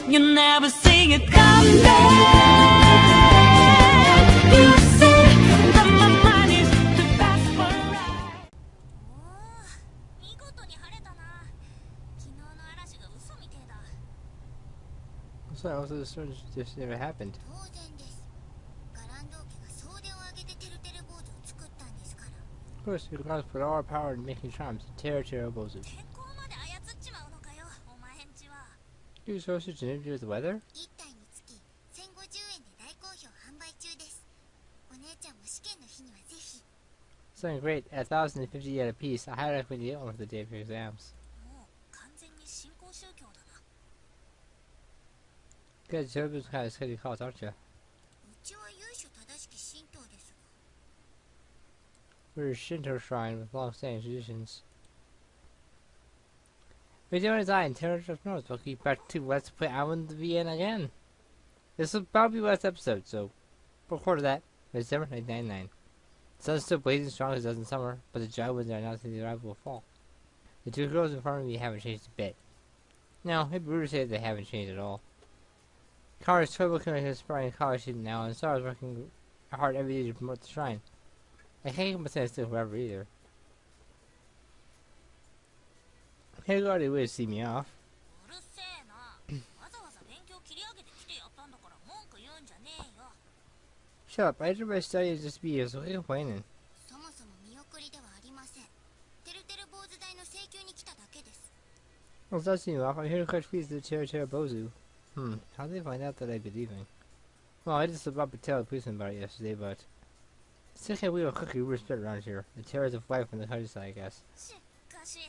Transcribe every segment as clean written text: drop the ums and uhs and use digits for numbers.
You never see it come back. You say that my mind is too fast for a ride. 見事に晴れたな。昨日の嵐が嘘みてえだ。 So also the storm just never happened. 当然です。ガランド家が総出を挙げててるてる坊主を作ったんですから。 Of course, we gotta put all our power in making charms. Terra Bozu. 天候まで操っちまうのかよ、お前んちは。 Do sorcerers to interfere with the weather? 1体につき1050円で大好評販売中です。お姉ちゃんも試験の日にはぜひ。 Something great. At 1,050 yen a piece. I highly recommend you get one for the day of your exams. もう完全に新興宗教だな。 Good, Jobu's kind of study calls, aren't you? うちは由緒正しき神道ですが。 We're a Shinto shrine with long-standing traditions. Video design, Terra Just North. We'll keep back to Let's Play Island VN again. This will probably be the last episode, so record that. December 1999. The sun's still blazing strong as it does in summer, but the dry winds are announcing the arrival of fall. The two girls in front of me haven't changed a bit. Now, it'd be rude to say that they haven't changed at all. Kara is totally becoming an aspiring college student now, and Sarah is working hard every day to promote the shrine. I can't keep my stand still forever either. Can't go out of your way to see me off. うるせえな。わざわざ勉強切り上げてきてやったんだから文句言うんじゃねえよ。 Shut up, I did my study as just be, so quit complaining. そもそも見送りではありません。てるてる坊主大の請求に来ただけです。 Well, that's you off. I'm here to catch fees to the Terra Bozu. How'd they find out that I'd be leaving? Well, I just about to tell the policeman about it yesterday, but... Still can't believe a cookie we're spit around here. The terrors of life in the countryside, I guess. しかし、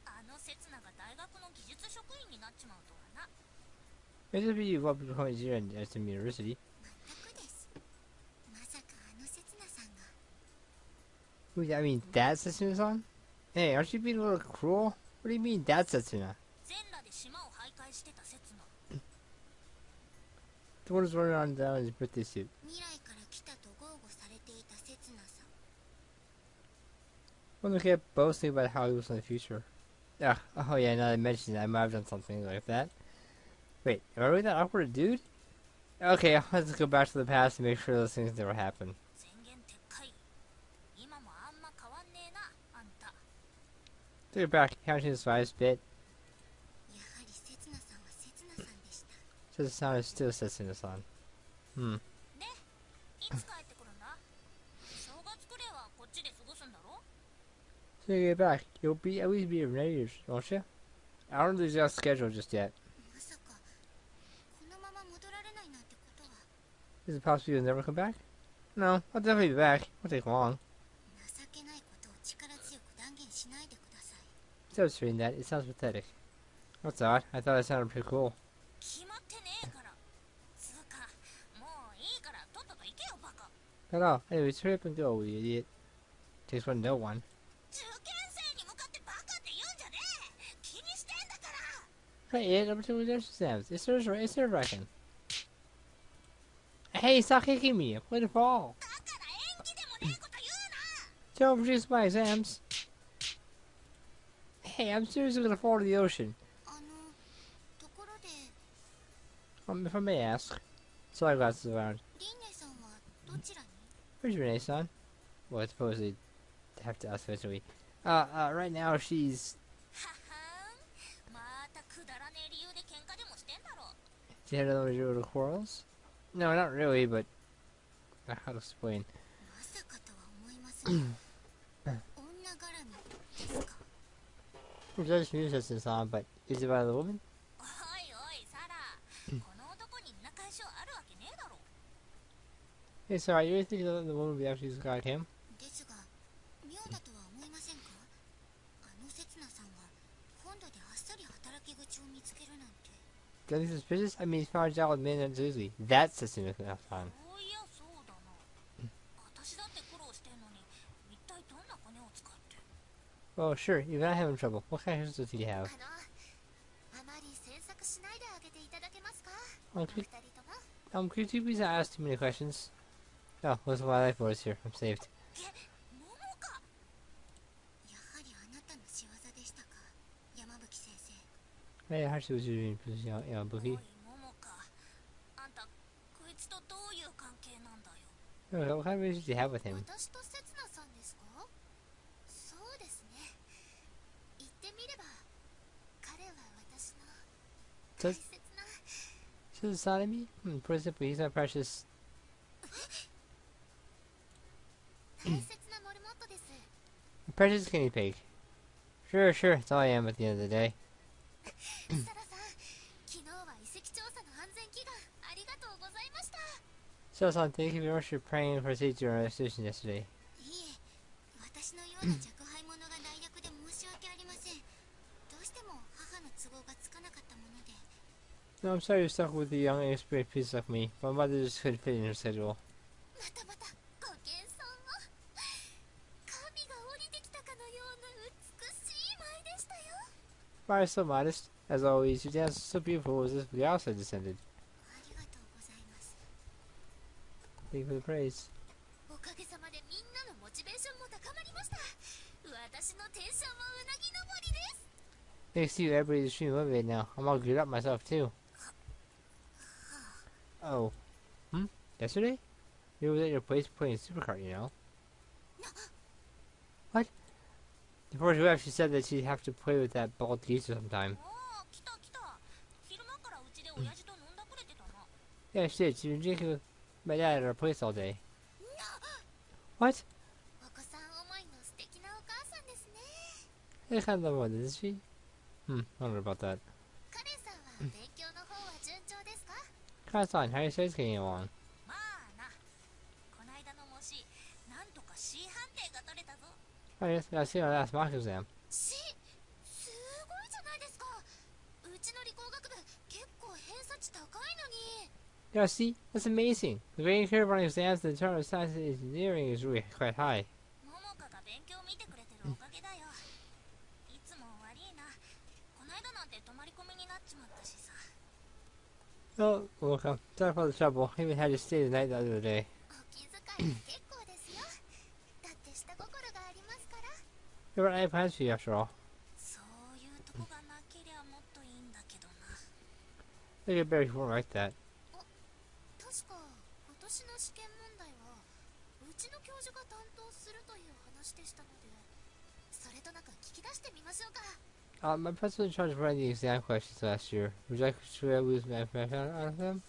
あの刹那が大学の技術職員になっちまうとはな。 It's just be you up becoming engineer at some university. 全くです。まさかあの刹那さんが。 Wait, I mean, that's Setsuna-san? Hey, aren't you being a little cruel? What do you mean, that's Setsuna? 全裸で島を徘徊してた刹那。 The one who's running on down in his birthday suit. 未来から来たと豪語されていた刹那さん。 When they kept boasting about how he was in the future. Oh yeah, now that I mentioned it, I might have done something like that. Wait, am I really that awkward, dude? Okay, let's go back to the past and make sure those things never happen. 宣言撤回。今もあんま変わんねえな、あんた。 Take it back, counting the slightest bit. やはり刹那さんは刹那さんでした。 Just the sound is still Setsuna-san. で、いつ帰ってくるんだ？正月くらいはこっちで過ごすんだろ？ So you get back, you'll be at least be in years, won't you? I don't lose your schedule just yet. まさか、このまま戻られないなんてことは。 Is it possible you'll never come back? No, I'll definitely be back. Won't take long. 情けないことを力強く断言しないでください。 Instead of saying that, it sounds pathetic. That's odd. I thought it sounded pretty cool. 決まってねえから。つうか、もういいからとっとと行けよバカ。 Not all. Anyways, hurry up and go, you idiot. Takes one to know one. 受験生に向かってバカって言うんじゃねえ。気にしてんだから。 Hey, idiot, I'm doing their exams. It's nerve-wracking. Hey, stop kicking me. I'm going to fall. だから演技でもねえこと言うな。 Don't reduce my exams. Hey, I'm seriously going to fall to the ocean. ところで、 If I may ask. Sunglasses around. リンネさんはどちらに？ Where's Renee, son? Well, I suppose they'd have to ask eventually. Right now she's... ははん。またくだらねえ理由で喧嘩でもしてんだろ。 She had another little quarrels? No, not really, but... how to explain? まさかとは思いますが、女絡みですか？ It does use this song, but is it about the woman? おいおいサラ、この男にんな解消あるわけねえだろ。 Hey, sorry, you really think that the woman would actually got him? ですが、妙だとは思いませんか？あの刹那さんが本土であっさり働き口を見つけるなんて。 Getting suspicious? I mean, he's found out with men and Zuzi. That's the sooner than on. そういやそうだな。私だって苦労してんのに、一体どんなコネを使って。 Oh, sure, even I have in trouble. What kind of questions do you have? あまり詮索しないであげていただけますか？ Okay. 二人とも。 Could you please not ask too many questions? Oh, listen to my life voice here. I'm saved. 桃か。やはりあなたの仕業でしたか、山吹先生。 Hey, how she was doing, Bookie? おい桃、What kind of relationship do you have with him? 私と刹那さんですか？そうですね。言ってみれば彼は私の大 Does 切な does it sound me? Put it simply, he's my precious. 大切なモルモットです。 Precious guinea pig. Sure, that's all I am at the end of the day. サラさん、昨日は遺跡調査の安全祈願ありがとうございました。 So, thank you very much for praying for safety during our session yesterday. いえ、私のような若輩者が代役で申し訳ありません。どうしても母の都合がつかなかったもので。 No, I'm sorry you're stuck with the young and inexperienced priest like me. My mother just couldn't fit in her schedule. またまたご謙遜を。神が降りてきたかのような美しい舞でしたよ。 Fire so modest. As always, your dance was so beautiful as if the house had descended. ありがとうございます。 Thank you for the praise. おかげさまでみんなのモチベーションも高まりました。私のテンションもうなぎ登りです。 Thanks to you, everybody's extremely motivated now. I'm all geared up myself, too. Oh. Yesterday? You were at your place playing Supercard, you know? What? The poor who actually said that she'd have to play with that bald geezer sometime. おお、来た来た。昼間からうちで親父と飲んだくれてたな。 Yeah, she did. She's been drinking with my dad at our place all day. What? お子さん思いの素敵なお母さんですね。 I kind of love one, isn't she? I don't know about that. カレンさんは勉強の方は順調ですか？ Kind of fine. How are your studies getting along? まあな。こないだの模試、なんとか C 判定が取れたぞ。 Oh, yes, I see my last mock exam. C？ すごいじゃないですか。うちの理工学部結構偏差値高いのに。 Yeah, see? That's amazing. The grading curve on exams in the Department of Science and Engineering is really quite high. ももかが勉強見てくれてるおかげだよ。いつも悪いな。こないだなんて泊まり込みになっちまったしさ。 Oh, welcome. Sorry for the trouble. I even had to stay the night the other day. お気遣いは結構ですよ。だって下心がありますから。 There weren't any plans for you after all. そういうとこがなけりゃもっといいんだけどな。 They get better if you weren't like that. 確か今年の試験問題はうちの教授が担当するという話でしたので、それとなく聞き出してみましょうか。 My professor was in charge of writing the exam questions last year. Would you like to lose my information out of them?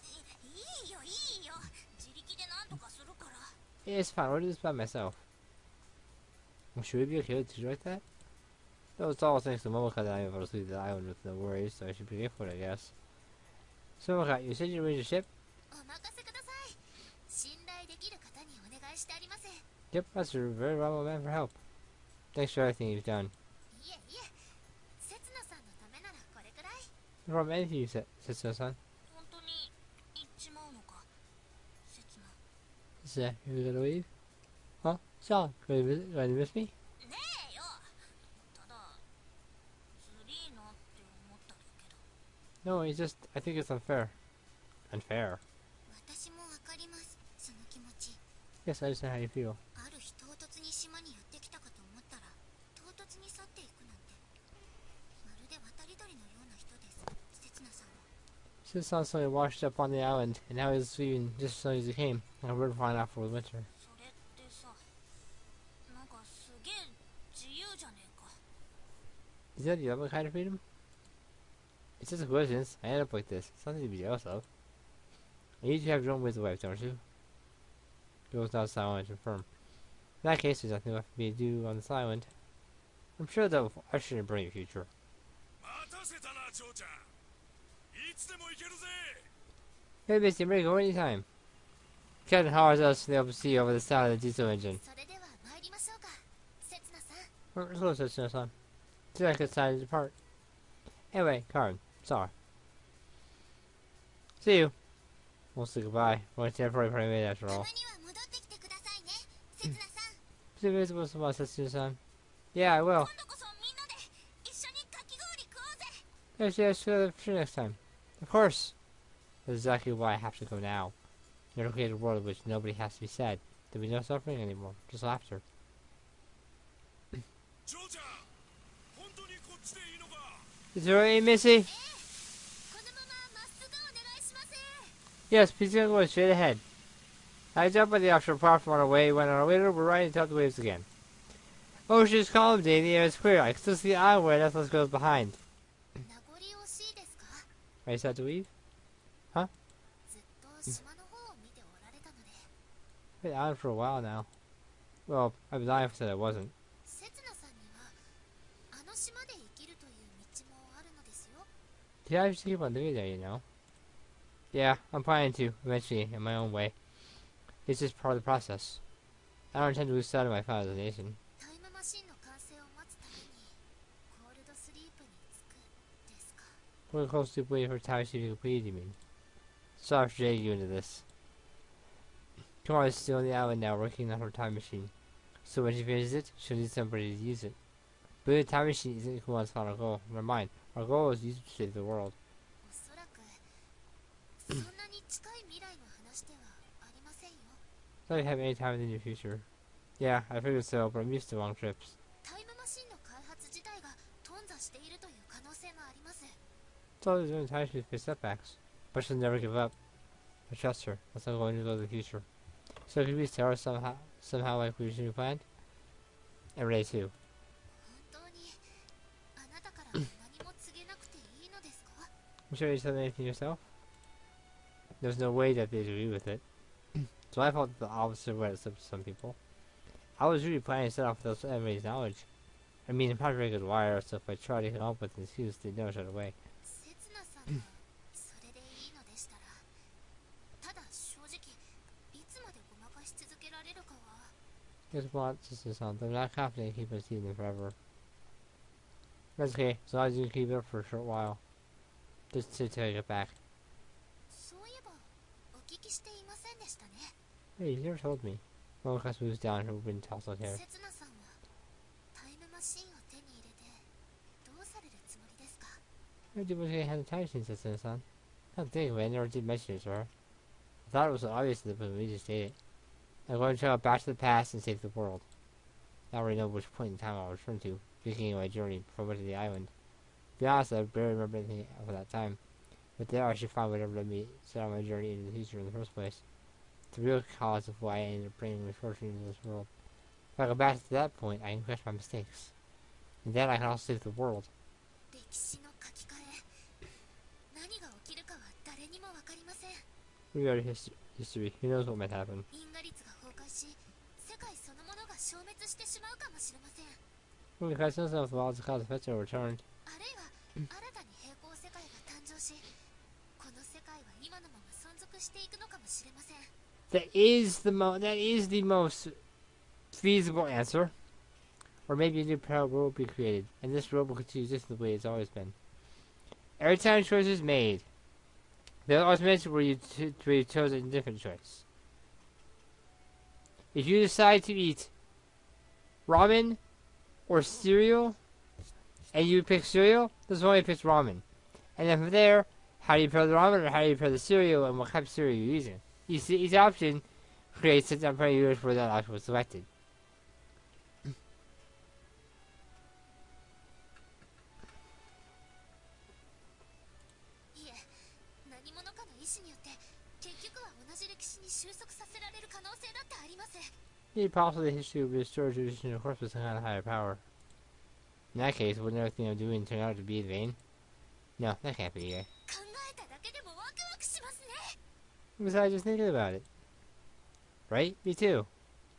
いいよいいよ。自力でなんとかするから。 Yeah, it's fine. I'll do this by myself. Well, should we be okay with a teacher like that? That was all thanks to Momoka that I'm able to leave the island with no worries, so I should be grateful, I guess. So, Momoka, you said you arranged a ship? お任せください。信頼できる方にお願いしてあります。い Yep, that's a very valuable man for help. Thanks for everything you've done. えいえ。刹那さんのためならこれくらい。 No problem, anything you said, Setsuno-san. 本当に行っちまうのか、刹那。 Is that you're gonna leave? Huh? Sean, going to miss me? ねえよ。ただずりーなって思っただけど。 No, it's just, I think it's unfair. Unfair? 私もわかります、その気持ち。 Yes, I understand how you feel. ある日唐突に島にやってきたかと思ったら唐突に去っていくなんて、まるで渡り鳥のような人です、刹那さんは。 Setsuno suddenly washed up on the island, and now he's leaving just as soon as he came. And we're flying out for the winter. それってさ、なんかすげえ自由じゃねえか。 Is that the other kind of freedom? It's just a coincidence. I end up like this. It's nothing to be jealous of. And you two have your own ways of life, don't you? He goes now silent and firm. In that case, there's nothing left for me to do on this island. I'm sure they'll usher in a brilliant future. 待たせたな、長ちゃん。いつでも行けるぜ。 Hey, Misty, I'm ready to go anytime. Captain hollers at us from the open sea over the sound of the diesel engine. それでは参りましょうか、刹那さん。 We're close, Setsuno-san. It's like it's time to depart. Anyway, Karen, sorry. See you. We'll say goodbye. We're temporary party made after たま all. には戻ってきてくださいね、刹那さん。 See you visible tomorrow, Setsuno-san. Yeah, I will. 今度こそみんなで一緒にかき氷食おうぜ。 Yes, for sure next time. Of course. That's exactly why I have to go now. In order to create a world in which nobody has to be sad. There'll be no suffering anymore, just laughter. 長ちゃん、本当にこっちでいいのか。 Is there any Missy? このまままっすぐお願いします。 Yes, please go straight ahead. I jump on the offshore platform on our way. When on our way over, we're riding atop the waves again. Ocean is calm today, and the air is clear. I can still see the island where Netflix goes behind. 名残惜しいですか？ Are you sad to leave? ずっと島の方を見ておられたので、 I've been on for a while now. Well, I've been lying if I said I wasn't. 刹那さんにはあの島で生きるという道もあるのですよ。 Yeah, I just keep on doing that, you know. Yeah, I'm planning to, eventually, in my own way. It's just part of the process. I don't intend to lose sight of my final destination. タイムマシンの完成を待つためにコールドスリープにつくですか？ We're close to waiting for time to be completed, you mean? Sorry for dragging you into this. Tomorrow is still on the island now, working on her time machine. So when she finishes it, she'll need somebody to use it. Building a time machine isn't Kumon's final goal. Never mind. Our goal is to use it to save the world. おそらくそんなに近い未来の話ではありませんよ。 Thought you have any time in the near future. Yeah, I figured so, but I'm used to long trips. タイムマシンの開発自体が頓挫しているという可能性もあります。 It's always the only time she's faced setbacks. But she'll never give up. I trust her. That's how I'm going to go to the future. So could we tell her somehow like we originally planned? And Ray too. 本当にあなたから何も告げなくていいのですか？ You sure you said anything yourself? There's no way that they'd agree with it. So I felt the opposite way to some people. I was really planning to set off without everybody's knowledge. I mean, I'm not a very good liar, so if I tried to come up with an excuse, they'd know right away. 刹那さんがそれでいいのでしたら、ただ正直いつまでごまかし続けられるかは。 Just want to say something. I'm not confident in keeping this evening forever. That's okay, as long as you can keep it up for a short while. Just till you get back. そういえばお聞きしていませんでしたね。 Hey, you never told me. Well, because moves down who wouldn't tell us here. 刹那さんはタイムマシンを手に入れてどうされるつもりですか？ What did we have the time machine said son? Not think of it, I never did mention it to her. I thought it was so obvious that we just did it. I'm going to travel back to the past and save the world. I already know which point in time I'll return to, beginning my journey from to the island. To be honest, I barely remember anything of that time. But there I should find whatever led me set on my journey into the future in the first place. The real cause of why I ended up bringing misfortune into this world. If I go back to that point, I can correct my mistakes. And then I can also save the world. 歴史の書き換え、何が起きるかは誰にもわかりません。 We already history. Who knows what might happen? 因果率が崩壊し、世界そのものが消滅してしまうかもしれません。 Well, because some of the laws of cause effects are returned. あるいは新たに平行世界が誕生し、この世界は今のまま存続していくのかもしれません。 That is the most feasible answer. Or maybe a new parallel world will be created, and this world will continue just the way it's always been. Every time a choice is made, there are always moments where you chose a different choice. If you decide to eat ramen or cereal, and you pick cereal, there's only picks ramen. And then from there, how do you pair the ramen or how do you pair the cereal and what type of cereal you're using? Each option creates a different parameters where that option was selected. いえ、何者かの意志によって結局は同じ歴史に収束させられる可能性だってあります。 It's possible the history will be restored to tradition of course with some kind of higher power. In that case, wouldn't everything I'm doing turn out to be in vain? No, that can't be it. 考えただけでもワクワクしますね。 Besides, just thinking about it. Right? Me too.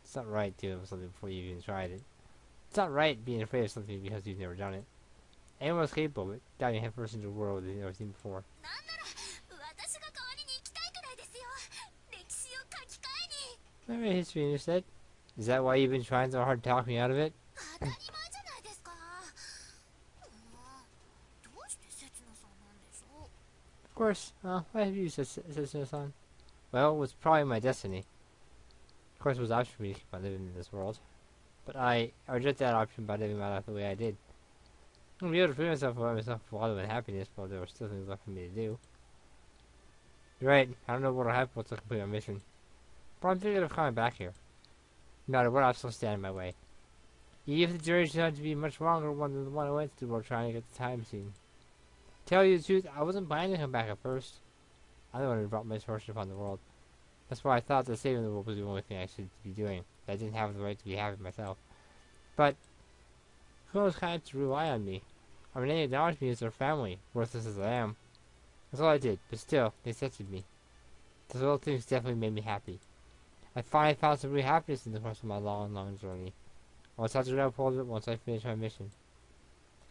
It's not right doing something before you even tried it. It's not right being afraid of something because you've never done it. Anyone's capable of it, diving headfirst into a world they've never seen before. なんなら私が代わりに行きたいくらいですよ。歴史を書き換えに。 I read history instead. Is that why you've been trying so hard to talk me out of it? 当たり前じゃないですか。どうして刹那さんなんでしょう。 Of course. Why have you said son? Well, it was probably my destiny. Of course, it was option for me to keep on living in this world. But I reject that option by living my life the way I did. I'm able to free myself of a lot of unhappiness, but there were still things left for me to do. You're right. I don't know what'll happen once I complete my mission. But I'm thinking of coming back here. No matter what, I'll still stand in my way. Even if the journey turns out to be a much longer one than the one I went through while trying to get the time machine. Tell you the truth, I wasn't planning to come back at first. I'm the one who brought misfortune upon the world. That's why I thought that saving the world was the only thing I should be doing. I didn't have the right to be happy myself. But who else kind to rely on me? I mean, they acknowledged me as their family, worthless as I am. That's all I did, but still, they accepted me. Those little things definitely made me happy. I finally found some real happiness in the course of my long, long journey. I'll start to grab hold of it once I finish my mission.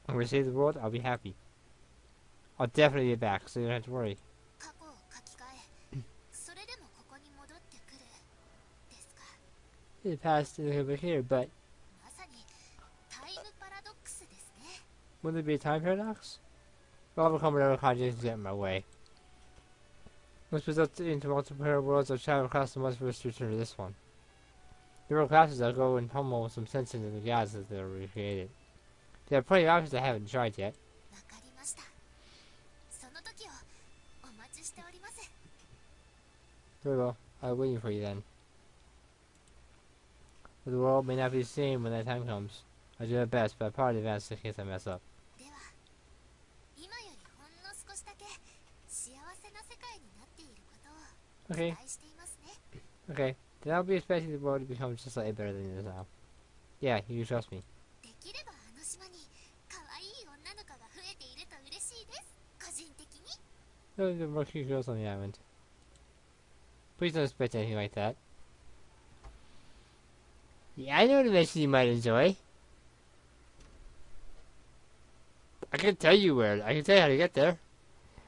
When we save the world, I'll be happy. I'll definitely be back, so you don't have to worry. 過去を書き換えそれでもここに戻ってくるですか。 The past is over here, but まさにタイムパラドックスですね。 wouldn't there be a time paradox? I'll overcome whatever contradictions get in my way. Which results into multiple worlds I'll travel across the multiverse to return to this one. There are classes I'll go and pummel some sense into the gods that they were recreated. There are plenty of options I haven't tried yet. わかりました。その時をお待ちしております。 Very well. I'll wait for you then. But the world may not be the same when that time comes. I'll do my best, but I'll probably advance in case I mess up. では今よりほんの少しだけ幸せな世界になっていることを期 Okay, 待していますね。 okay. Then I'll be expecting the world to become just slightly better than it is now. Yeah, you can trust me. できればあの島に可愛い女の子が増えていると嬉しいです。個人的に。 No, there are more cute girls on the island. Please don't expect anything like that. Yeah, I know what mission you might enjoy. I can tell you where. I can tell you how to get there.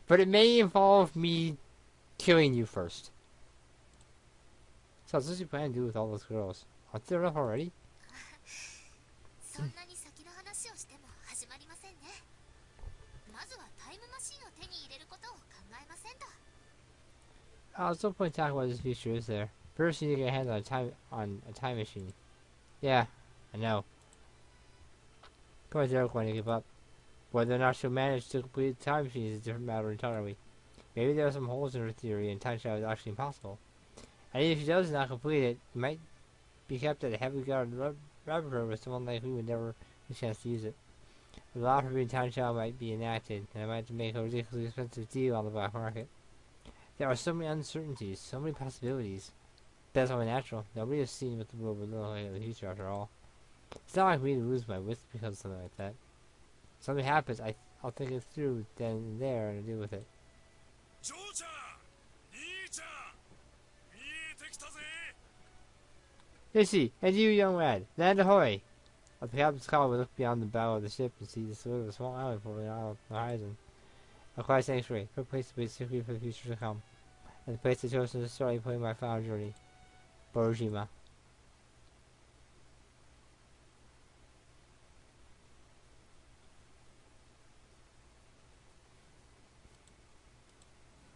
But it may involve me killing you first. So, what does you plan to do with all those girls? Aren't there enough already? そんなに先の話をしても始まりませんね。まずはタイムマシンを手に入れることを考えませんと。There's no point talking about this future, is there? First, you need to get a hand on a time machine. Yeah, I know. Come on, they're going to give up. Whether or not she'll manage to complete the time machine is a different matter entirely. Maybe there are some holes in her theory and time travel is actually impossible. And even if she does not complete it, it might be kept at a heavily guarded laboratory with someone like me would never get a chance to use it. A law forbidding time travel might be enacted, and I might have to make a ridiculously expensive deal on the black market. There are so many uncertainties, so many possibilities. That's only natural. Nobody has seen what the world will look like in the future after all. It's not like me to lose my wits because of something like that. If something happens, I'll think it through then and there and deal with it. ジョーちゃん兄ちゃん見えてきたぜ Issy, and you, young lad, land ahoy! At the captain's call, we look beyond the bow of the ship and see the silhouette of a small island floating out on the horizon. A quiet sanctuary, a place to be secret for the future to come, and the place I chose to start playing my final journey. Borojima.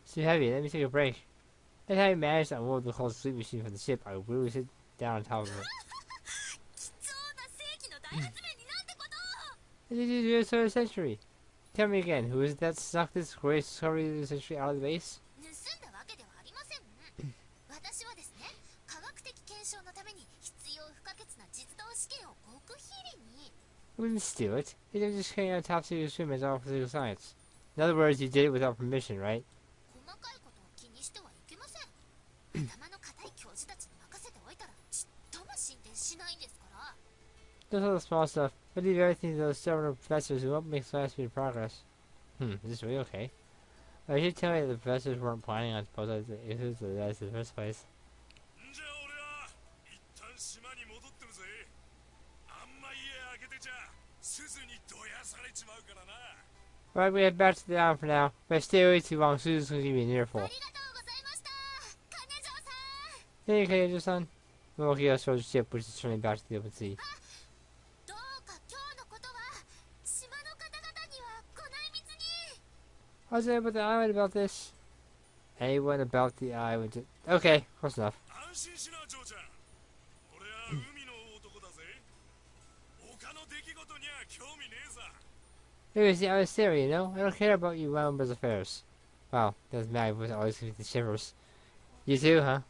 It's too heavy, let me take a break. That's how I managed to unload the whole sleep machine from the ship. I would literally sit down on top of it. 貴重な世紀の大発明になんてことを。 What did you do this third century? Tell me again, who is it that snuck this great discovery of the century out of the base? 盗んだわけではありません。私はですね、科学的検証のために必要不可欠な実動試験を極秘裏に。 You wouldn't steal it. You didn't just carry out top secret experiments all for physical science. In other words, you did it without permission, right? 細かいことを気にしてはいけません。頭の固い教授たちに任せておいたらちっとも進展しないんですから。 Just all the small stuff. I leave everything to those several professors who won't make fast speed of progress. Is this really okay? I should tell you that the professors weren't planning on supposing it was the best in the first place. んじゃ俺は一旦島に戻ってるぜあんま家開けてちゃすずにどやされちまうからな Right, we head back to the island for now. If I stay away too long, Susan's gonna give me an あ earful. りがとうございました。金城さん。 Hey, Kaija-san. Momoki shows the ship, which is turning back to the open sea. どうか今日のことは島の方々にはご内密に。 How's it about the island about this? Anyone about the island? Okay, close enough. 安心しなジョーちゃん俺は海の男だぜ他の出来事には興味ねえさ Maybe it's the island theory, you know? I don't care about you members' affairs. Wow, doesn't matter, it always gives me the shivers. You too, huh?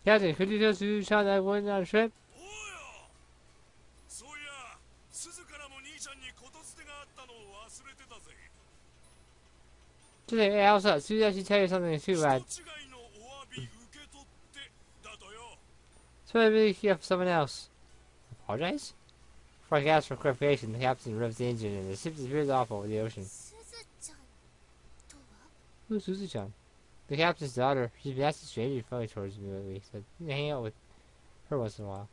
Captain, could you just do shot that one on a trip? おうよそういや鈴からも兄ちゃんにことづてがあったのを忘れてたぜ Just hey, how's up? Susan, I should tell you something too, 人違 lad. いのお詫び受け取 So I really care for someone else. Apologize? Before I can ask for clarification, the captain revs the engine and the ship disappears off over the ocean. すずちゃんとは？ Who's Suzu-chan? The captain's daughter. She's been acting strangely funny towards me lately, so I need to hang out with her once in a while.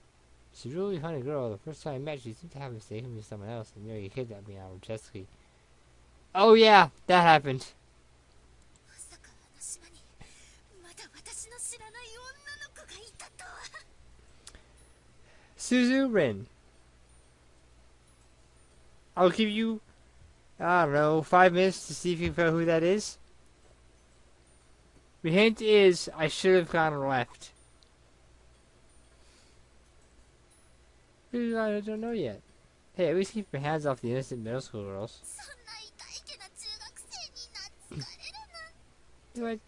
She's a really funny girl. The first time I met, she seemed to have mistaken me for someone else and nearly kidnapped me out of jet ski. Oh yeah, that happened. まさかあの島にまだ私の知らない女の子がいたとは。 Suzu Rin. I'll give you, I don't know, 5 minutes to see if you can figure out who that is. The hint is, I should have gone left. I don't know yet. Hey, at least keep your hands off the innocent middle school girls. そんな痛いけな中学生になっ疲れるな。 Do I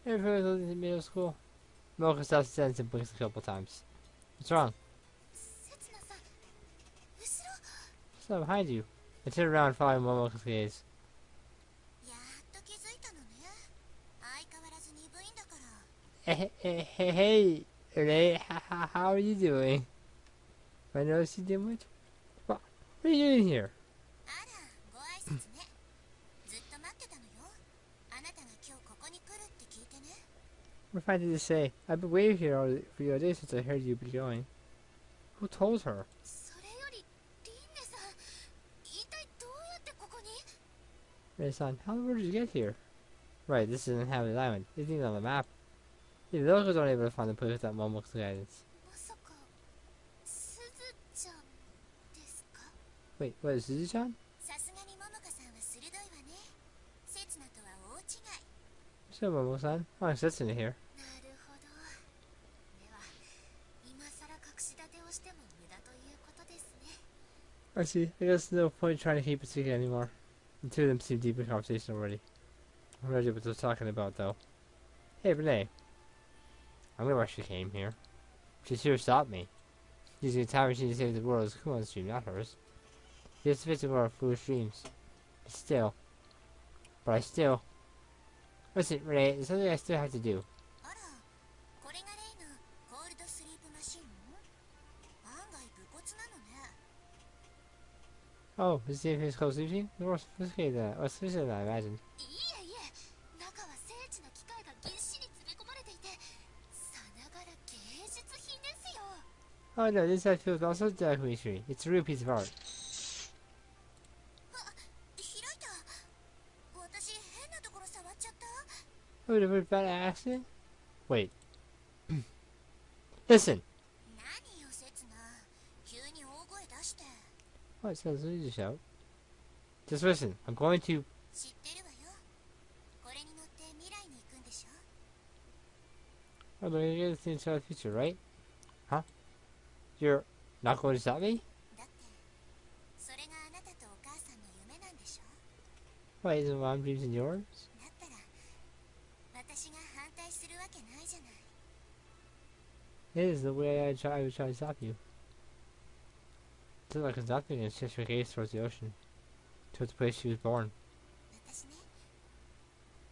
ever heard of in middle school? Mocha stops the sentence and blinks a couple times. What's wrong? せつなさん、後ろ。 What's up behind you? I turn around following Momoka's gaze. やっと気づいたのね。相変わらず鈍いんだから。 Hey, Renee, how are you doing? I noticed you did much. What are you doing here? あら、ご挨拶ね。ずっと待ってたのよ。あなたが今日ここに来るって聞いてね。 We're fine to say. I've been waiting here for you all day since I heard you'd be going. Who told her? それより、リンネさん、一体どうやってここに？ Ray-san, how the world did you get here? Right, this is an inhabited island. It's even on the map. Yeah, the locals aren't able to find the place without Momoka's guidance. まさか、すずちゃんですか？ Wait, what is Suzu-chan? さすがにももかさんは鋭いわね。せつなとは大違い。 So, Momo-san, I'm sitting here. なるほど。では、今さら隠し立てをしても無駄ということですね。 I see. I guess there's no point trying to keep it secret anymore. The two of them seem deep in conversation already. I'm not sure what they're talking about, though. Hey, Renee. I wonder why she came here. She's here to stop me. Using a time machine to save the world is Kumon's dream, not hers. She has to face the world of foolish dreams. But I still... Listen, Renee, there's something I still have to do. あら、これが例のコールドスリープマシン？案外武骨なのね。 Oh, is the face called sleeping? More sophisticated than that. Or sophisticated than I imagined. いえいえ、中は精緻な機械がぎっしり詰め込まれていて、さながら芸術品ですよ。 Oh no, this side feels also documentary. It's a real piece of art. 開いた。私変なところ触っちゃった。 Oh, did we bad accident? Wait. Listen. 何よせつな。急に大声出して。 What sounds easy to shout? Just listen. I'm going to... 知ってるわよ。これに乗って未来に行くんでしょ。 I'm going to get this into the future, right? Huh? You're not going to stop me? だって、それがあなたとお母さんの夢なんでしょ。 Why isn't mom dreams in yours? だったら、私が反対するわけないじゃない。 It is the way I would try to stop you. It's not like it's nothing and shifts her gaze towards the ocean. Towards the place she was born. 私ね、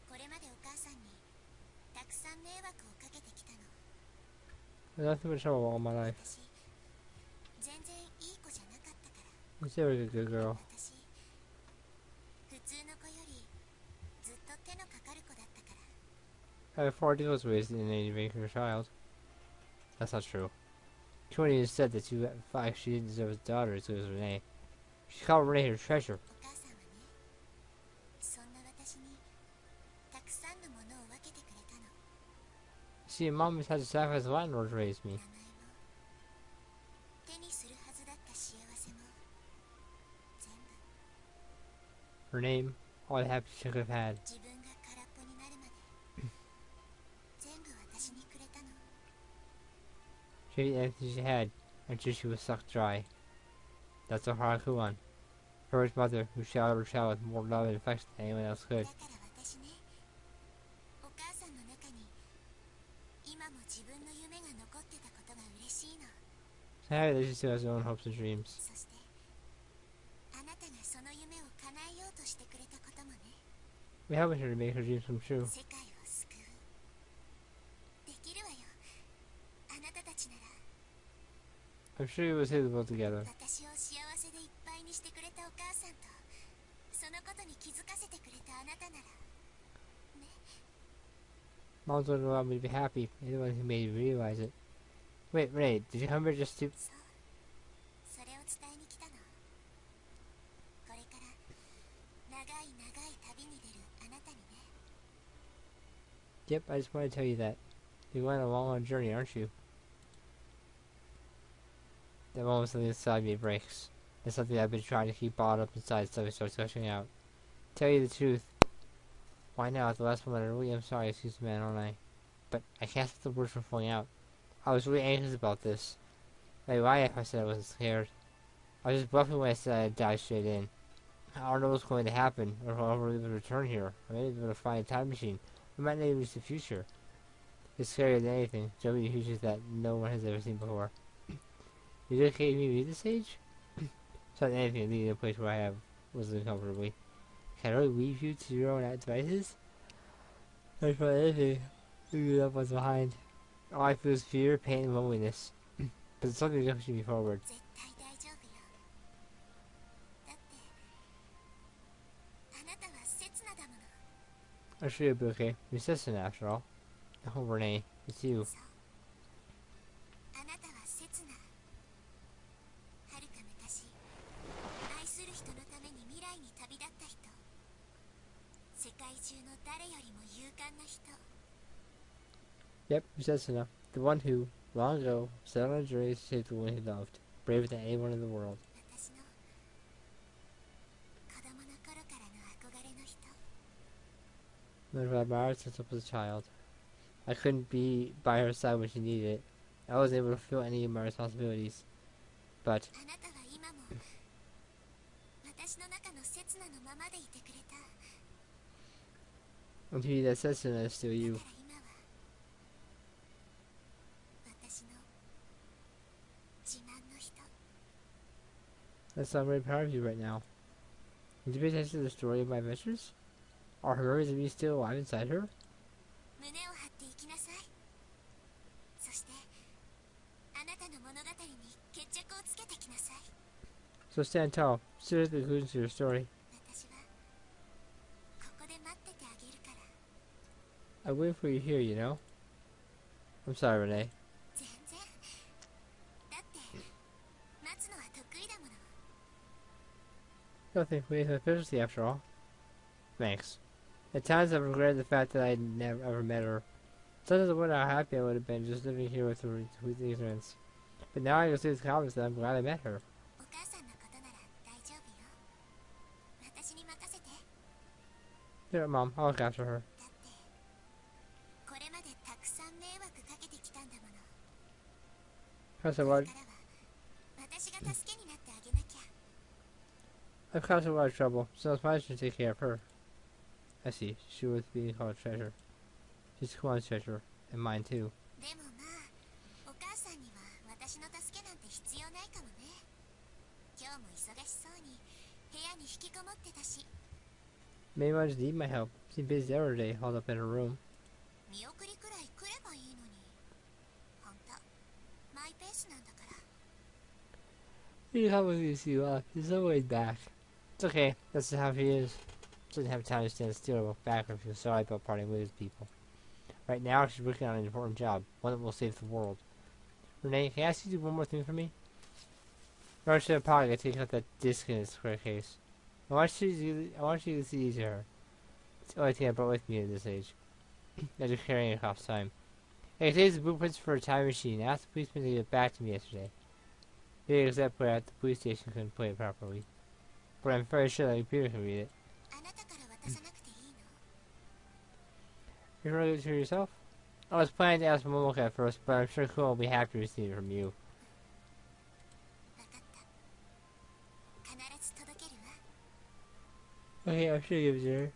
これまでお母さんにたくさん迷惑をかけてきたの。 I've nothing but trouble all my life. 私、全然いい子じゃなかったから。 You say you're a good girl. 私、普通の子よりずっと手のかかる子だったから。 I have 4 deals raised in any making her child. That's not true. Tony has said that you thought she didn't deserve a daughter as good as Renee. She called Renee her treasure. お母さんはね、そんな私にたくさんのものを分けてくれたの。 See, mom has had to sacrifice a lot in order to raise 名 me. 前も手にするはずだった幸せも全部 Her name, all the happiness she could have had. 自分が空っぽになるまで全部私にくれたの。 She ate anything she had until she was sucked dry. That's Ohara-kuan. Her rich mother, who showered her child with more love and affection than anyone else だ could. から私ね、お母さんの中に今も自分の夢が残ってたことが嬉しいの。 So happy that she still has her own hopes and dreams. そしてあなたがその夢を叶えようとしてくれたこともね。 We helped her to make her dreams come true. 世界を救うできるわよ。あなたたちなら I'm sure you will see them both together. 私を幸せでいっぱいにしてくれたお母さんと、そのことに気づかせてくれたあなたならね。 Mom's one who allowed me to be happy, and the one who made me realize it. Wait, Renee, did you come here just to... そう、それを伝えに来たの。これから長い長い旅に出るあなたにね。 Yep, I just wanted to tell you that. You're going on a long journey, aren't you? That moment something inside me breaks. It's something I've been trying to keep bottled up inside so it starts gushing out. Tell you the truth. Why now, at the last moment, I really am sorry, excuse me, man, aren't I? But I can't stop the words from flowing out. I was really anxious about this. I'd lie if I said I wasn't scared. I was just bluffing when I said I'd dive straight in. I don't know what's going to happen, or if I'll ever be able to return here. I may be able to find a time machine. I might not even reach the future. It's scarier than anything, jumping to futures that no one has ever seen before. You dedicated me to leave this age? It's not anything leading to a place where I have was living comfortably. Can I really leave you to your own devices? I find anything leaving up what's behind. All I feel is fear, pain, and loneliness. But it's something that pushing me forward. 絶対大丈夫よ。だってあなたは刹那だもの。 I'm sure you'll be okay. You're Citizen after all. Oh, Renee, it's you. そう、あなたは刹那。はるか昔、愛する人のために未来に旅立った人。世界中の誰よりも勇敢な人。 Yep, you're Citizen. The one who, long ago, set on a journey to save the one he loved. Braver than anyone in the world. 私の子供の頃からの憧れの人。 One who I admired since I was a child. I couldn't be by her side when she needed it. I wasn't able to fulfill any of my responsibilities. But あなたは今も私の中の刹那のままでいてくれた。 to me, that Citizen is still だ you. から今は私の自慢の人。 That's why I'm very proud of you right now. Did you pay attention to the story of my adventures? Are her memories of me still alive inside her? 胸を張っていきなさい。そしてあなたの物語に決着をつけてきなさい。 So stand tall. Still at the conclusion to your story. 私はここで待っててあげるから。 I'm waiting for you here, you know? I'm sorry, Renee. 全然。だって待つのは得意だもの。 Nothing for anything efficiency after all. Thanks. At times I've regretted the fact that I never ever met her. Sometimes I wonder how happy I would have been just living here with ignorance. But now I can see with confidence that I'm glad I met her. お母さんのことなら大丈夫よ。私に任せて。 Here, Mom, I'll look after her. だってこれまでたくさん迷惑かけてきたんだもの。 Caused a これ lot, からは私が助けになってあげなきゃ。 I've caused a lot of trouble, so it's my turn to take care of her. I see. She was being called a treasure. She's Kuan's treasure, and mine too. でもまあお母さんには私の助けなんて必要ないかもね。今日も忙しそうに部屋に引きこもってたし。 Maybe I just need my help. She's busy every day, holed up in her room. 見送りくらい来ればいいのに。ほんとマイペースなんだから。 You come with me, see you She's always back. It's okay. That's just how she is. She doesn't have time to stand still or look back or feel sorry about parting with his people. Right now, she's working on an important job, one that will save the world. Renee, can I ask you to do one more thing for me? In order to have power, I gotta take out that disc in its square case. I want you to see these her. It's the only thing I brought with me at this age. As you're carrying it across time. It contains the blueprints for a time machine. I asked the policeman to give it back to me yesterday. The except where at the police station couldn't play it properly. But I'm very sure that the computer can read it. あなたから渡さなくていいの？ You can really give it to yourself? I was planning to ask Momoka at first, but I'm sure Kuo will be happy to receive it from you. わかった。必ず届けるわ。 Okay, I'm sure you give it to her.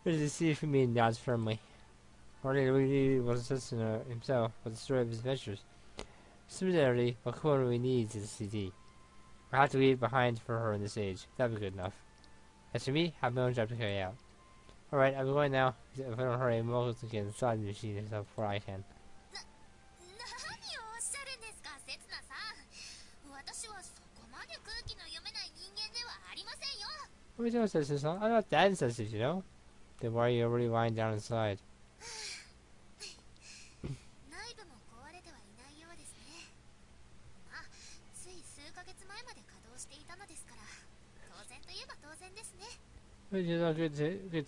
There's a CD from me and nods firmly. All I really needed was a listener himself with the story of his adventures. Similarly, what Kuo really needs is a CD. I'll have to leave it behind for her in this age. That'll be good enough. As for me, I have my own job to carry out. Alright, I'm going now. If I don't hurry, Momoka can get inside the machine herself before I can. 何をおっしゃるんですか、刹那さん。What are you doing, sensitive, son? I'm not that insensitive, you know? Then why are you already lying down inside? 内部も壊れてはいないようですね。まあ、つい数ヶ月前まで稼働していたのですから、当然といえば当然ですね。Which is all good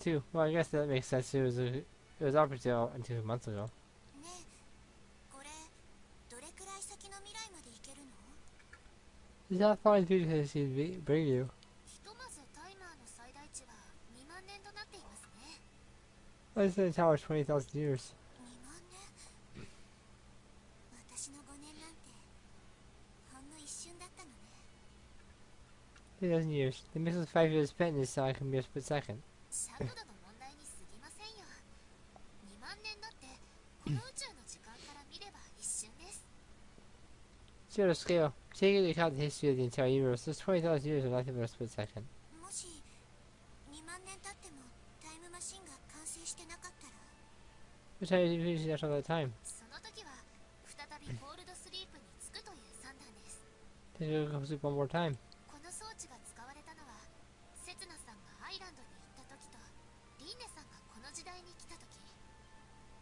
too. Well, I guess that makes sense. It was operative until months ago. ねえ、これどれくらい先の未来まで行けるの？ Is that fine food because she's bring you? ひとまずタイマーの最大値は2万年となっていますね。I said the tower is 20,000 years. 2万年？私の5年なんてほんの一瞬だったのね。 2,000 years. The missile 5 years spent in this time can be a split second. 尺度の問題に過ぎませんよ。2万年だってこの宇宙の時間から見れば一瞬です。 See on a scale. Taking into account the history of the entire universe, this 20,000 years are nothing but a split second. もし2万年経ってもタイムマシンが完成してなかったら、 Which time did you finish after that time? その時は再びコールドスリープにつくという算段です。 Then you'll go sleep one more time. この装置が使われたのはセツナさんがアイランドに行った時とリーネさんがこの時代に来た時。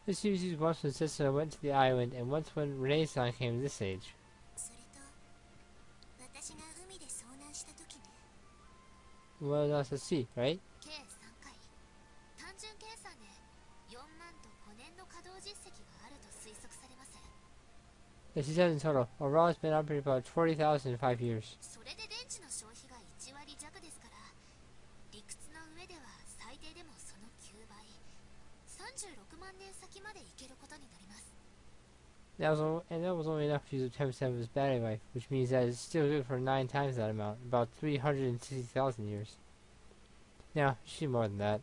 This series used once when Cicero went to the island and once when Renaissance came to this age. それと私が海で遭難した時ね。 Well, that's at sea, right? 計3回、単純計算で4万と5年の稼働実績があると推測されます。 Yes, she says in total. Overall, it's been operated for about 40,000 in 5 years. それで電池の消費が1割弱ですから、理屈の上では最低でもその9倍、36万年先までいけることになります。 That was only enough to use 10% of his battery life, which means that it's still good for 9 times that amount, about 360,000 years. Now, she more than that.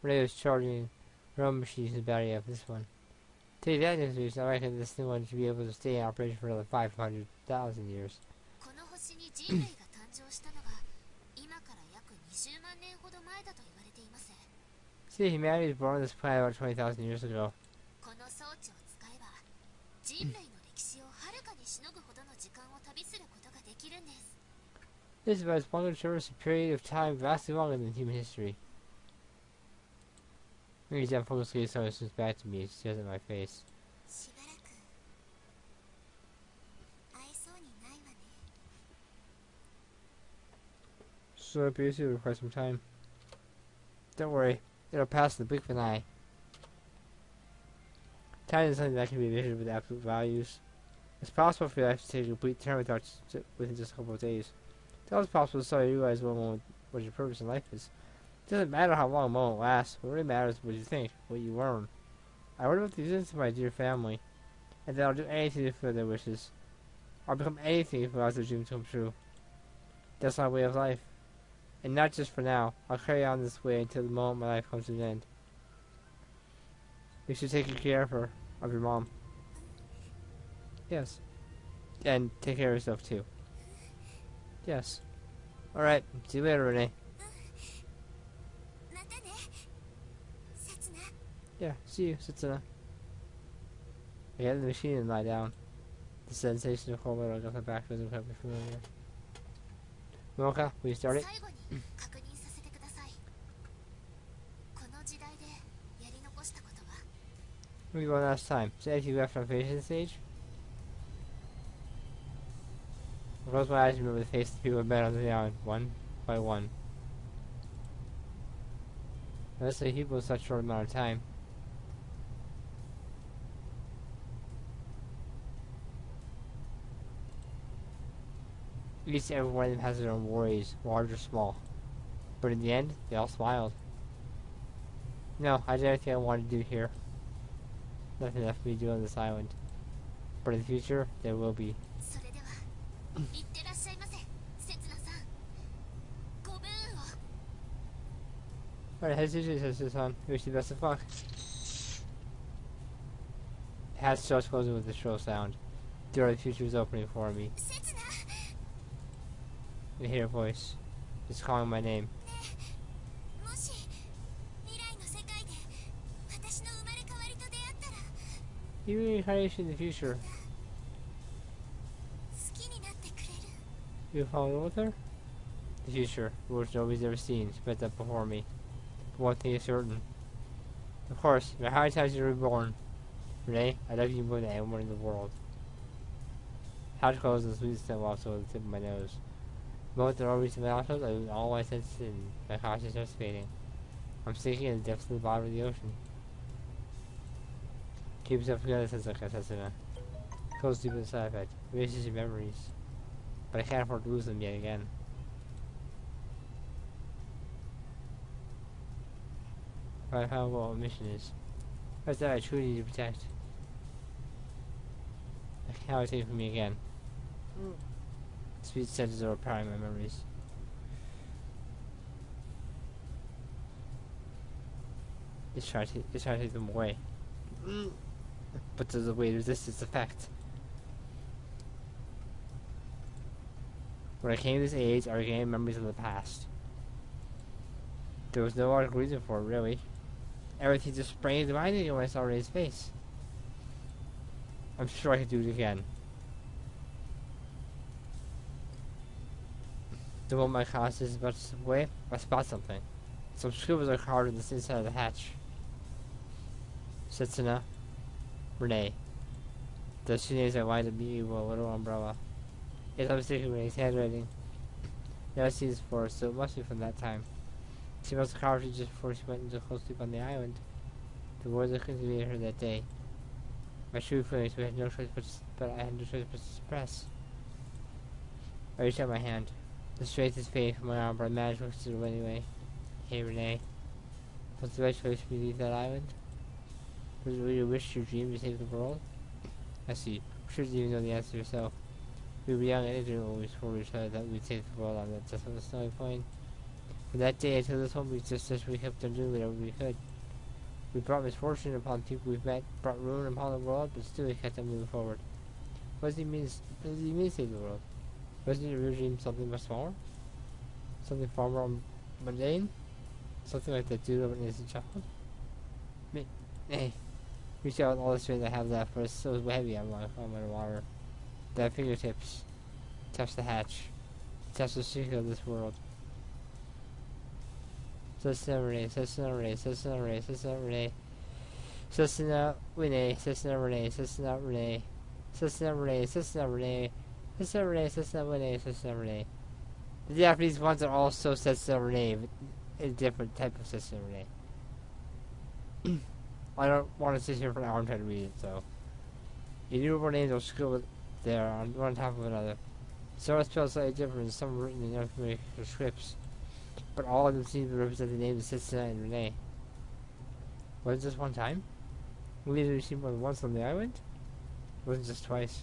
Renee was charging her own machines and battery up this one. Take that into consideration, I reckon this new one should be able to stay in operation for another 500,000 years. この星に人類が誕生したのが今から約20万年ほど前だと言われています。 See, humanity was born on this planet about 20,000 years ago. この装置を使えば人類の歴史をはるかにしのぐほどの時間を旅することができるんです。 This is about as long as traverse a period of time vastly longer than human history. Maybe that focus gaze so it's back to me, she says in my face. しばらく会えそうにないわね。 So it'll be for quite some time. Don't worry, it'll pass in the blink of an eye. Time is something that can be measured with absolute values. It's possible for your life to take a complete turn within just a couple of days. It's also possible to suddenly realize what your purpose in life is. It doesn't matter how long a moment lasts. What really matters is what you think, what you learn. I worry about the existence of my dear family, and that I'll do anything to fulfill their wishes. I'll become anything if it allows their dreams to come true. That's my way of life. And not just for now. I'll carry on this way until the moment my life comes to an end. You should take good care of her, of your mom. Yes. And take care of yourself too. Yes. Alright, see you later, Renee. またね、セツナ。 Yeah, see you, Setsuna. I get in the machine and lie down. The sensation of cold metal against my back doesn't quite be familiar. Mocha, will you start it? 最後に確認させてください。この時代でやり残したことは？ Let me go one last time. Is there anything left on Confrontation stage? I close my eyes and remember the faces of the people I met on the island, one by one. Unless the people in such a short amount of time. Each and every one of them has their own worries, large or small. But in the end, they all smiled. No, I did everything I wanted to do here. Nothing left for me to do on this island. But in the future, there will be. それでは、いってらっしゃいませ、セツナさん。ご武運を。 Alright, head to this on. Wish you the best of luck. The hatch starts closing with a shrill sound. The door of the future is opening for me. セツナ。 I hear a voice. It's calling my name. もし未来の世界で私の生まれ変わりと出会ったら、 You reincarnation in the future. 好きになってくれる？ You fall in love with her? The future, which nobody's ever seen, spreads up before me. But one thing is certain. Of course, no matter how many times you're reborn, Renee, I love you more than anyone in the world. Hatch closes and sweet smell walks over the tip of my nose. The moment that all reaches my nostrils, I lose all my senses and my consciousness starts fading. I'm sinking in the depths of the bottom of the ocean. Keep yourself together, says like Assassina. Close deep inside of it. Erases your memories. But I can't afford to lose them yet again. I found out what my mission is. That's that I truly need to protect. I can't always take it from me again. Sweet senses are overpowering my memories. It's trying to take them away. But there's a way to resist its effect. When I came to this age, I regained memories of the past. There was no other reason for it, really. Everything just sprang into mind again when I saw Ray's face. I'm sure I could do it again. The moment my consciousness is about to slip away, I spot something. Some scribbles are carved in the inside of the hatch. Setsuna, Renee. Those two names I wanted to meet you with a little umbrella. It's mistaken Renee's handwriting. Never seen this before, so it must be from that time. She must have carved it just before she went into close sleep on the island. The words that conveyed her that day. My true feelings, but I had no choice but to suppress. I reached out my hand. The strength is fading from my arm, but I managed to push it away anyway. Hey, Renee. Was the right choice for me to leave that island? Was it really your wish, your dream to save the world? I see. I'm sure you even know the answer yourself. We were young and ignorant when we swore to each other that we'd save the world on that just on the snowy plain. From that day until this home, we just we kept on doing whatever we could. We brought misfortune upon people we've met, brought ruin upon the world, but still we kept on moving forward. What does he mean to save the world? Wasn't your real dream something much smaller? Something far more mundane? Something like that dude of an innocent child? Hey, reach out with all the strength I have left, but it's so heavy I'm in the water. That fingertips touch the hatch, touch the secret of this world. Sessina Renee, Sessina Renee, Sessina Renee, Sessina Renee, Sessina Renee, Sessina Renee, Sessina Renee, Sessina Renee, Sessina Renee, Sessina Renee, Sessina Renee, Sessina Renee. The Japanese ones are also Sessina Renee, but a different type of Sessina Renee. I don't want to sit here for an hour and try to read it, so. Innumerable names are scribbled there on one top of another. Some are spelled slightly different, and some are written in unfamiliar scripts. But all of them seem to represent the names of Setsuna and Renee. Was it just one time? We either seen more than once on the island? It wasn't just twice.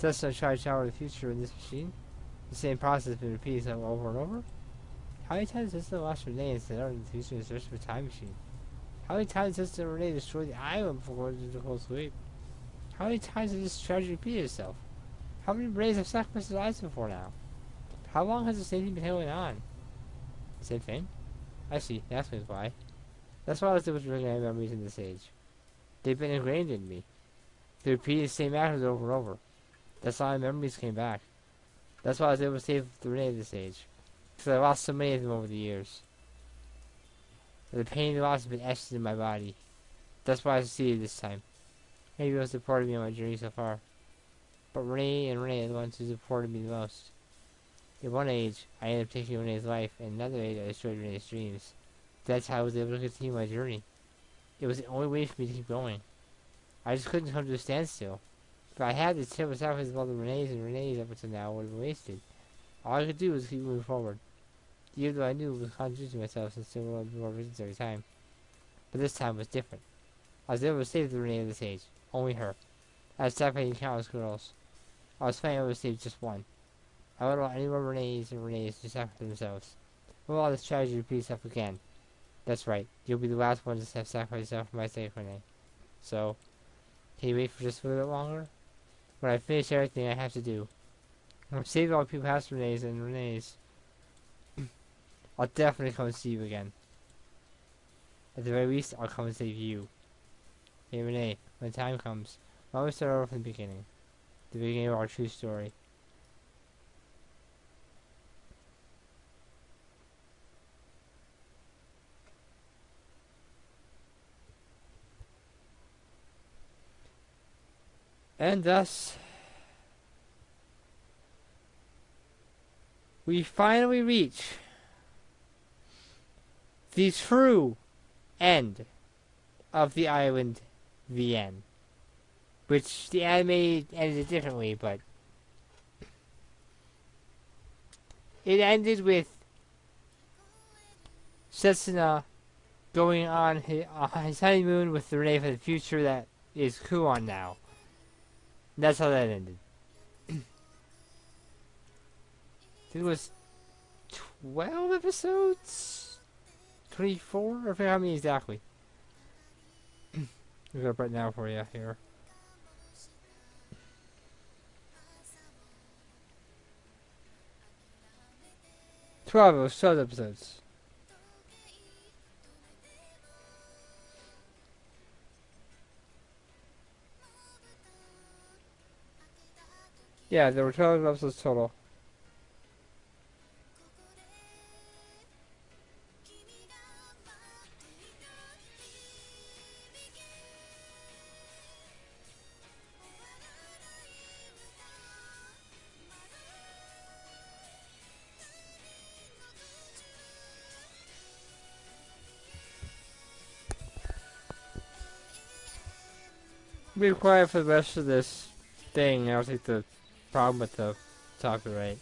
Setsuna tried to shower the future in this machine. The same process has been repeated itself over and over. How many times has Setsuna lost Renee and set out in the future in search of a time machine? How many times has Setsuna and Renee destroyed the island before going into cold sleep? How many times has this tragedy repeated itself? How many Renees have sacrificed their lives before now? How long has the same thing been going on? Same thing? I see, that explains why. That's why I was able to recognize memories in this age. They've been ingrained in me. They repeated the same actions over and over. That's why my memories came back. That's why I was able to save the Renee at this age. Because I lost so many of them over the years. And the pain and loss has been etched in my body. That's why I succeeded this time. Maybe it was supported me on my journey so far. But Renee and Renee are the ones who supported me the most. In one age, I ended up taking Renee's life, and in another age, I destroyed Renee's dreams. That's how I was able to continue my journey. It was the only way for me to keep going. I just couldn't come to a standstill. If I had to tip sacrifice of all the Renee's up until now, it would have been wasted. All I could do was keep moving forward. Even though I knew it was contradicting myself since there would be more visions every time. But this time was different. I was able to save the Renee of this age. Only her. I was sacrificing countless girls. I was finally able to save just one. I wouldn't want any more Renees and Renees to sacrifice themselves. We'll allow this tragedy to repeat itself again. That's right. You'll be the last one to have sacrificed yourself for my sake, Renee. So, can you wait for just a little bit longer? When I finish everything I have to do, I'm saving all the people past Renees and Renees. I'll definitely come and see you again. At the very least, I'll come and save you. Hey Renee, when the time comes, why don't we start over from the beginning? The beginning of our true story. And thus, we finally reach the true end of the island, the end. Which the anime ended differently, but it ended with Setsuna going on his honeymoon with the Renee for the future that is Kuon now. That's how that ended. It was 12 episodes? 24? I forget how many exactly. Look it up right now for you here. 12, it was 12 episodes. Yeah, there were 12 episodes total. Be quiet for the rest of this thing. I don't think the problem with the copyright.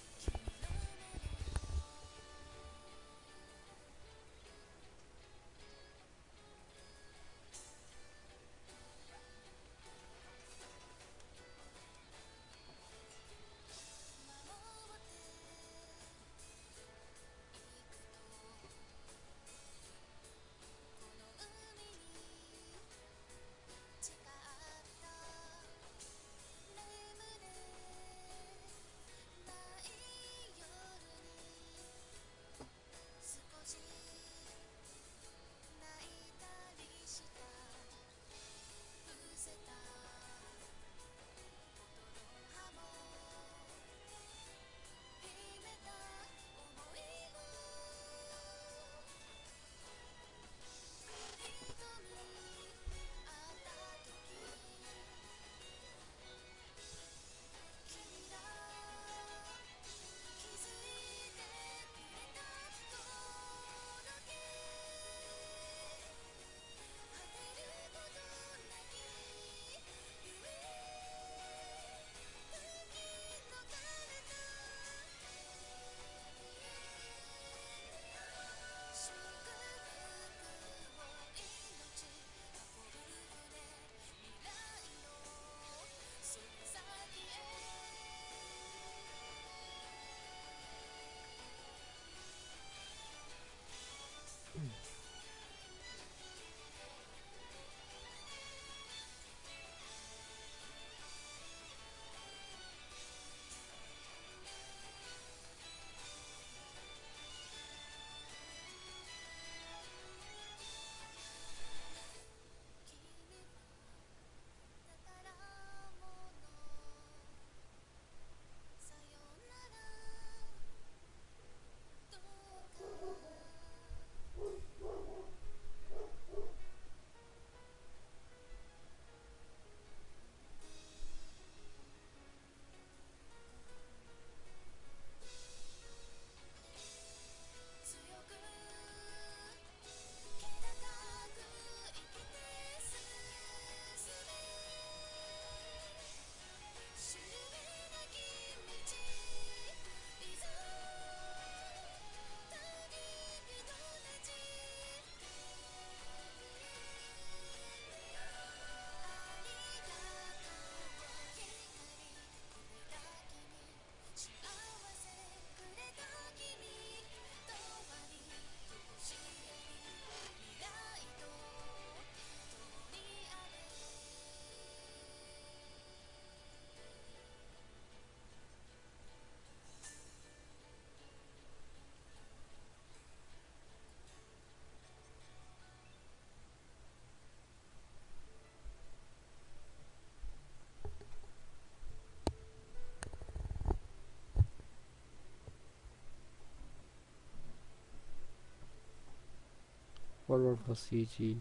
Wonderful CG.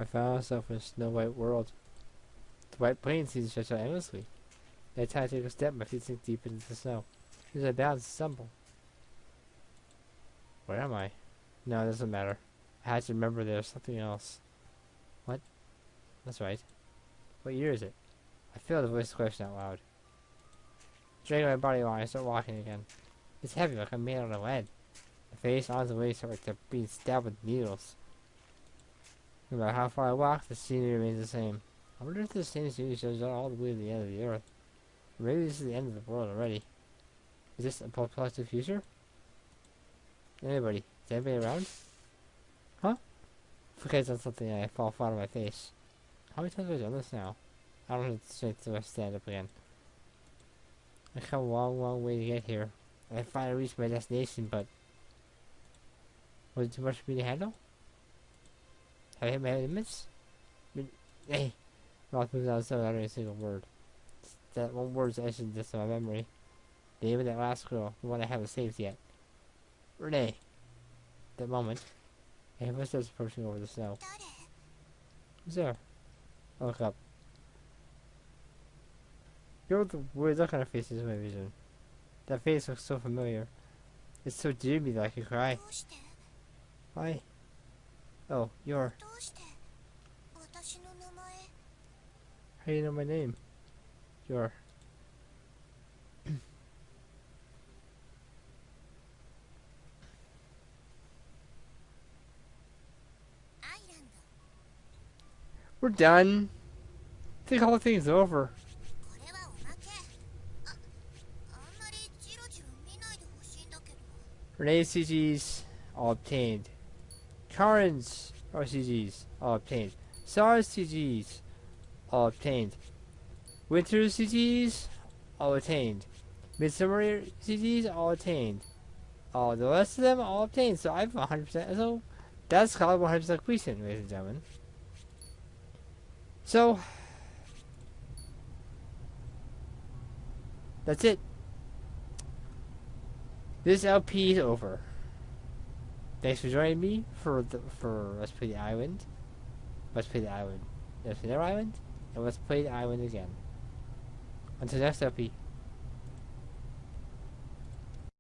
I found myself in a snow-white world. The white plains seemed to stretch out endlessly. Every time I take a step, my feet sink deep into the snow. As I bounce and stumble. Where am I? No, it doesn't matter. I had to remember there's something else. What? That's right. What year is it? I feel the voice question out loud. Dragging my body along, I start walking again. It's heavy, like I'm made out of lead. My face, arms, and legs start like they're being stabbed with needles. No matter how far I walk, the scenery remains the same. I wonder if this same scenery shows up all the way to the end of the earth. Or maybe this is the end of the world already. Is this a positive future? Anybody? Is anybody around? Huh? Focus on something and I fall flat on my face. How many times have I done this now? I don't have the strength to stand up again. I've come a long, long way to get here. I finally reached my destination, but... was it too much for me to handle? Have I hit my limits? Hey! Mouth moves out without uttering a single word. That one word's etched into my memory. The name of that last girl, the one I haven't saved yet. Renee. That moment, I hear footsteps approaching over the snow. 誰？ Who's there? I look up. You're the weird look on her face is my vision. That face looks so familiar. It's so dear to me that I could cry. どうして？ Why? Oh, you're. どうして私の名前？ How do you know my name? You're. アイランド。 We're done. I think all thing's over. これはおまけ。あんまりジロジロ見ないでほしいんだけど。 Renee's CGs all obtained. Karen's CGs all obtained. Sarah's CGs all obtained. Winter's CGs all obtained. Midsummer CGs all obtained. All the rest of them all obtained. So I've 100%. So that's called 100% completion, ladies and gentlemen. So that's it. This LP is over. Thanks for joining me for Let's Play the Island. Let's Play the Island. Let's Play the Island. And Let's Play the Island again. Until next LP.